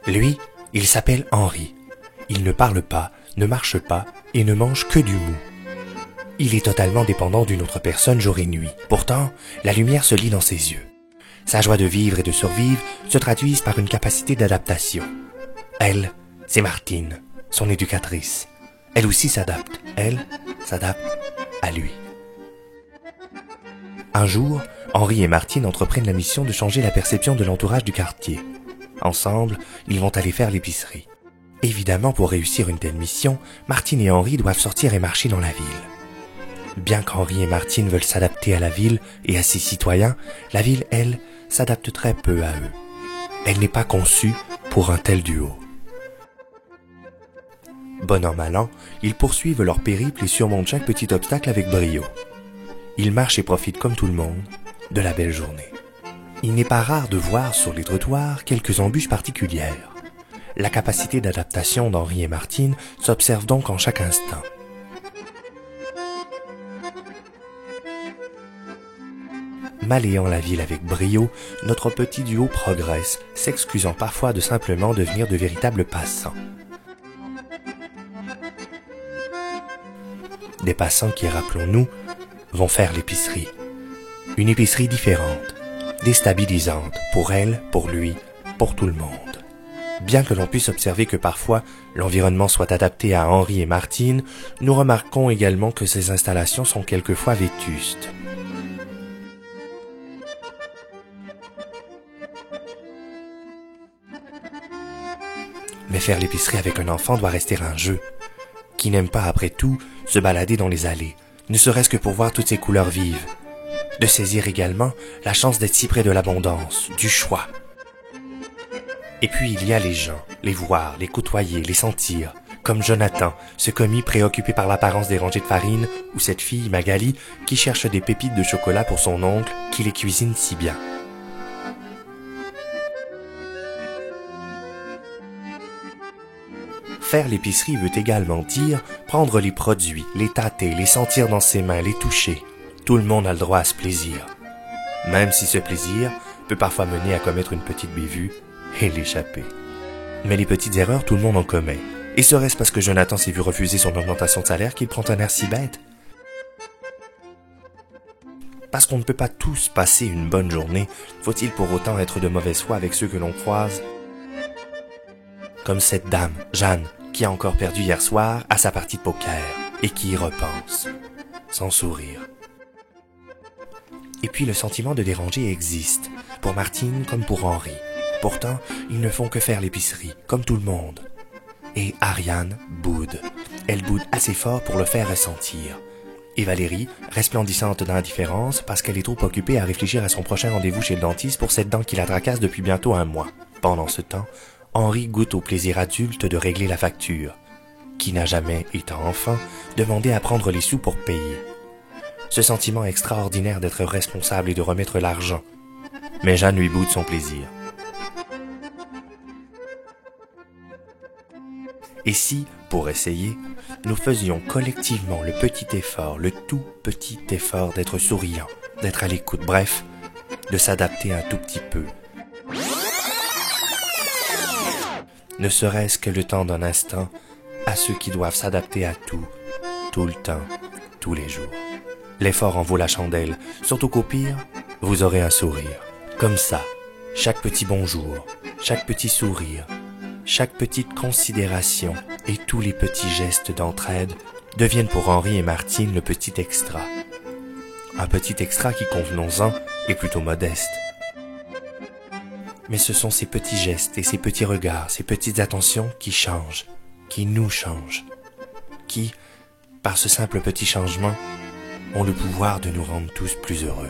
Lui, il s'appelle Henri. Il ne parle pas, ne marche pas et ne mange que du mou. Il est totalement dépendant d'une autre personne jour et nuit. Pourtant, la lumière se lit dans ses yeux. Sa joie de vivre et de survivre se traduisent par une capacité d'adaptation. Elle, c'est Martine, son éducatrice. Elle aussi s'adapte. Elle s'adapte à lui. Un jour, Henri et Martine entreprennent la mission de changer la perception de l'entourage du quartier. Ensemble, ils vont aller faire l'épicerie. Évidemment, pour réussir une telle mission, Martine et Henri doivent sortir et marcher dans la ville. Bien qu'Henri et Martine veulent s'adapter à la ville et à ses citoyens, la ville, elle, s'adapte très peu à eux. Elle n'est pas conçue pour un tel duo. Bon an mal an, ils poursuivent leur périple et surmontent chaque petit obstacle avec brio. Ils marchent et profitent comme tout le monde de la belle journée. Il n'est pas rare de voir sur les trottoirs quelques embûches particulières. La capacité d'adaptation d'Henri et Martine s'observe donc en chaque instant. Maléant la ville avec brio, notre petit duo progresse, s'excusant parfois de simplement devenir de véritables passants. Des passants qui, rappelons-nous, vont faire l'épicerie. Une épicerie différente, déstabilisante pour elle, pour lui, pour tout le monde. Bien que l'on puisse observer que parfois l'environnement soit adapté à Henri et Martine, nous remarquons également que ces installations sont quelquefois vétustes. Mais faire l'épicerie avec un enfant doit rester un jeu. Qui n'aime pas, après tout, se balader dans les allées, ne serait-ce que pour voir toutes ces couleurs vives. De saisir également la chance d'être si près de l'abondance, du choix. Et puis il y a les gens, les voir, les côtoyer, les sentir, comme Jonathan, ce commis préoccupé par l'apparence des rangées de farine, ou cette fille, Magali, qui cherche des pépites de chocolat pour son oncle, qui les cuisine si bien. Faire l'épicerie veut également dire prendre les produits, les tâter, les sentir dans ses mains, les toucher. Tout le monde a le droit à ce plaisir. Même si ce plaisir peut parfois mener à commettre une petite bévue et l'échapper. Mais les petites erreurs, tout le monde en commet. Et serait-ce parce que Jonathan s'est vu refuser son augmentation de salaire qu'il prend un air si bête? Parce qu'on ne peut pas tous passer une bonne journée, faut-il pour autant être de mauvaise foi avec ceux que l'on croise? Comme cette dame, Jeanne, qui a encore perdu hier soir à sa partie de poker et qui y repense, sans sourire. Et puis le sentiment de déranger existe, pour Martine comme pour Henri. Pourtant, ils ne font que faire l'épicerie, comme tout le monde. Et Ariane boude. Elle boude assez fort pour le faire ressentir. Et Valérie, resplendissante d'indifférence parce qu'elle est trop occupée à réfléchir à son prochain rendez-vous chez le dentiste pour cette dent qui la tracasse depuis bientôt un mois. Pendant ce temps, Henri goûte au plaisir adulte de régler la facture, qui n'a jamais, étant enfant, demandé à prendre les sous pour payer. Ce sentiment extraordinaire d'être responsable et de remettre l'argent. Mais Jeanne lui boude son plaisir. Et si, pour essayer, nous faisions collectivement le petit effort, le tout petit effort d'être souriant, d'être à l'écoute, bref, de s'adapter un tout petit peu, ne serait-ce que le temps d'un instant, à ceux qui doivent s'adapter à tout, tout le temps, tous les jours. L'effort en vaut la chandelle, surtout qu'au pire, vous aurez un sourire. Comme ça, chaque petit bonjour, chaque petit sourire, chaque petite considération et tous les petits gestes d'entraide deviennent pour Henri et Martine le petit extra. Un petit extra qui, convenons-en, est plutôt modeste. Mais ce sont ces petits gestes et ces petits regards, ces petites attentions qui changent, qui nous changent, qui, par ce simple petit changement, ont le pouvoir de nous rendre tous plus heureux.